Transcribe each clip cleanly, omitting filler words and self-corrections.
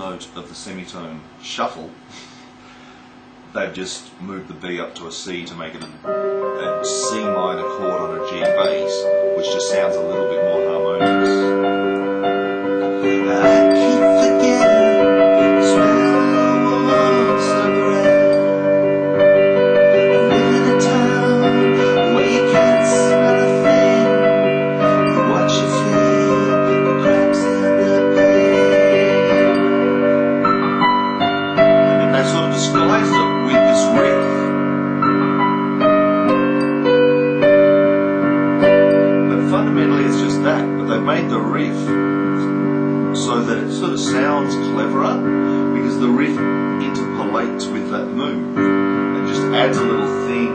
note of the semitone shuffle, they've just moved the B up to a C to make it a C minor chord on a G bass, which just sounds a little bit more harmonious. I keep forgetting the smell wants to breath. I live in a town where you can't smell a thing. You watch your feet, the cracks in the pavement. And then they sort of disguised it with this riff. But fundamentally it's just that, but they've made the riff so that it sort of sounds cleverer, because the riff interpolates with that move and just adds a little thing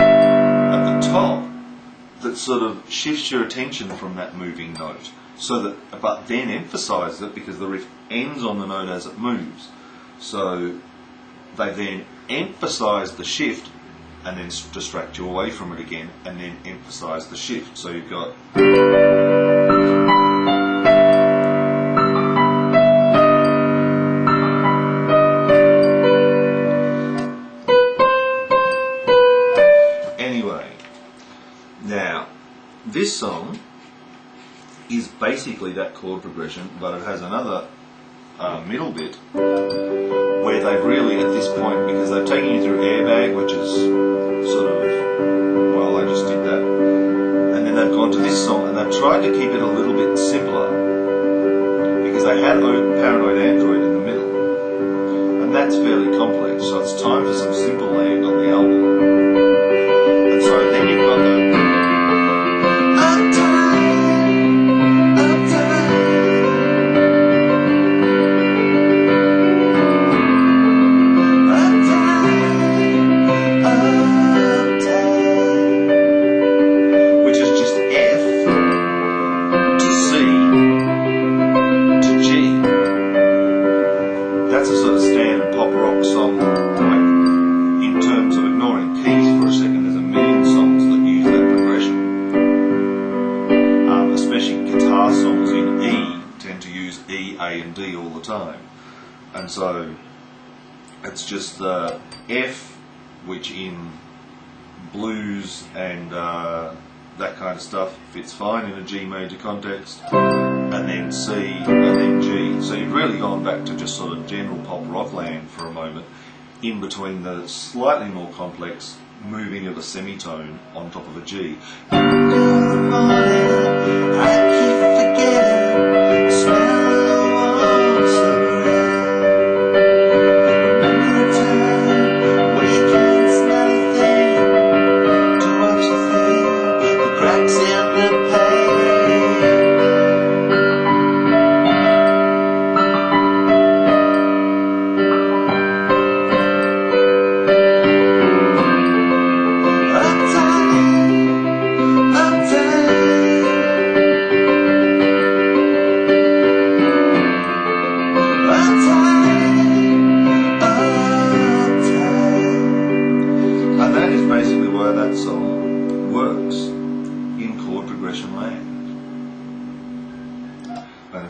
at the top that sort of shifts your attention from that moving note, so that, but then emphasises it because the riff ends on the note as it moves. So they then emphasise the shift and then distract you away from it again, and then emphasise the shift. So you've got this song is basically that chord progression, but it has another middle bit where they've really, at this point, because they've taken you through Airbag, which is sort of, well, I just did that, and then they've gone to this song and they've tried to keep it a little bit simpler, because they had Paranoid Android in the middle, and that's fairly complex, so it's time for some simple land on the album. And so then you've got the so it's just the F, which in blues and that kind of stuff fits fine in a G major context, and then C, and then G. So you've really gone back to just sort of general pop rock land for a moment, in between the slightly more complex moving of a semitone on top of a G.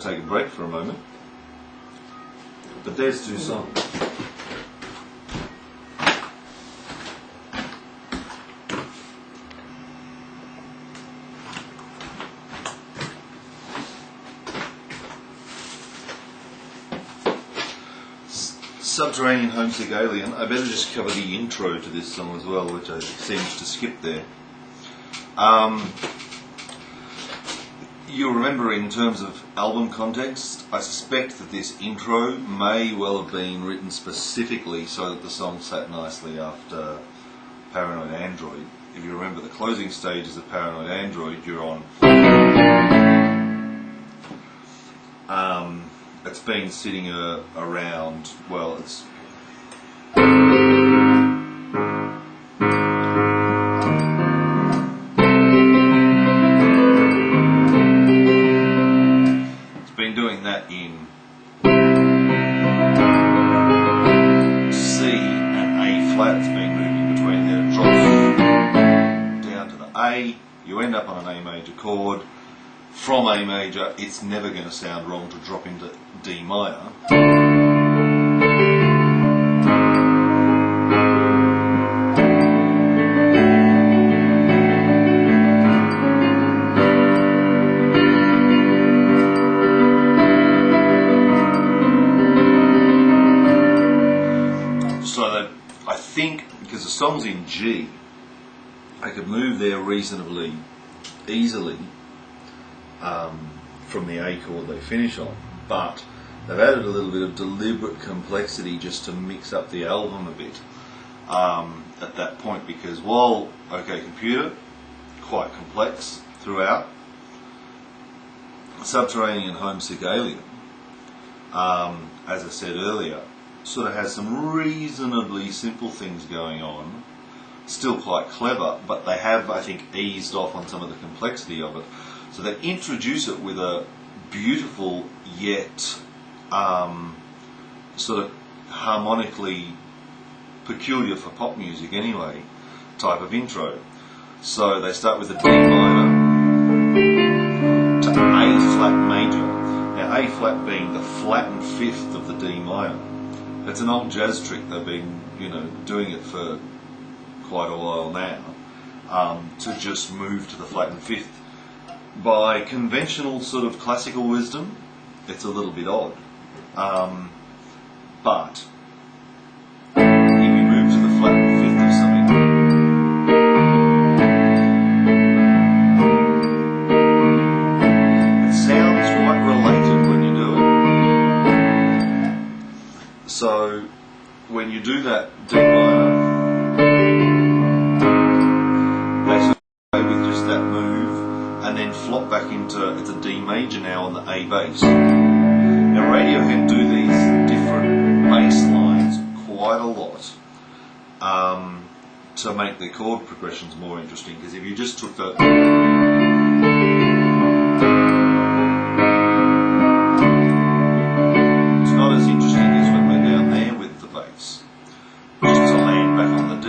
Take a break for a moment, but there's two songs. Subterranean Homesick Alien. I better just cover the intro to this song as well, which I seem to skip there. You'll remember, in terms of album context, I suspect that this intro may well have been written specifically so that the song sat nicely after Paranoid Android. If you remember the closing stages of Paranoid Android, you're on. It's been sitting around, well, it's doing that in C and A flat. It's been moving between there. It drops down to the A. You end up on an A major chord, from A major, it's never going to sound wrong to drop into D minor. So that I think, because the song's in G, I could move there reasonably easily from the A chord they finish on, but they've added a little bit of deliberate complexity just to mix up the album a bit at that point, because while OK Computer, quite complex throughout, Subterranean Homesick Alien, as I said earlier, sort of has some reasonably simple things going on, still quite clever, but they have, I think, eased off on some of the complexity of it. So they introduce it with a beautiful yet sort of harmonically peculiar for pop music anyway type of intro. So they start with a D minor to A flat major. Now A flat being the flattened fifth of the D minor. It's an old jazz trick. They've been, doing it for quite a while now, to just move to the flattened fifth. By conventional sort of classical wisdom, it's a little bit odd. But if you move to the flattened fifth of something, it sounds quite related when you do it. So when you do that D minor, and then flop back into, it's a D major now on the A bass. Now Radiohead do these different bass lines quite a lot to make their chord progressions more interesting, because if you just took the it's not as interesting as when we're down there with the bass, just to land back on the D.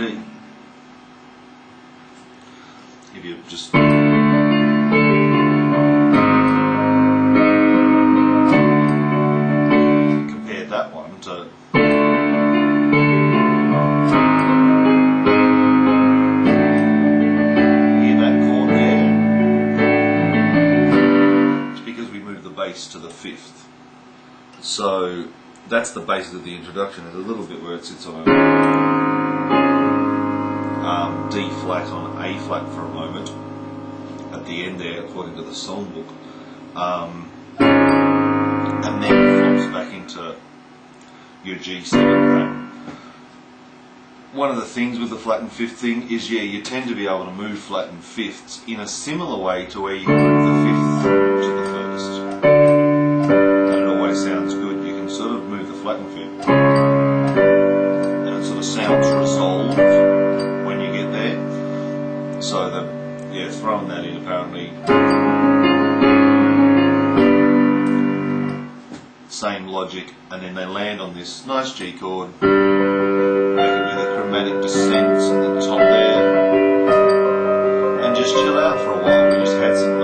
If you just that one to hear that chord there, it's because we moved the bass to the fifth. So that's the basis of the introduction. There's a little bit where it sits on a D flat on A flat for a moment at the end there, according to the songbook, and then flops back into your G7 pattern. One of the things with the flattened fifth thing is, you tend to be able to move flattened fifths in a similar way to where you move the fifth to the first. And it always sounds good. You can sort of move the flattened fifth, and it sort of sounds resolved when you get there. So throwing that in apparently. Same logic, and then they land on this nice G chord. They can do the chromatic descents at the top there, and just chill out for a while. We just had some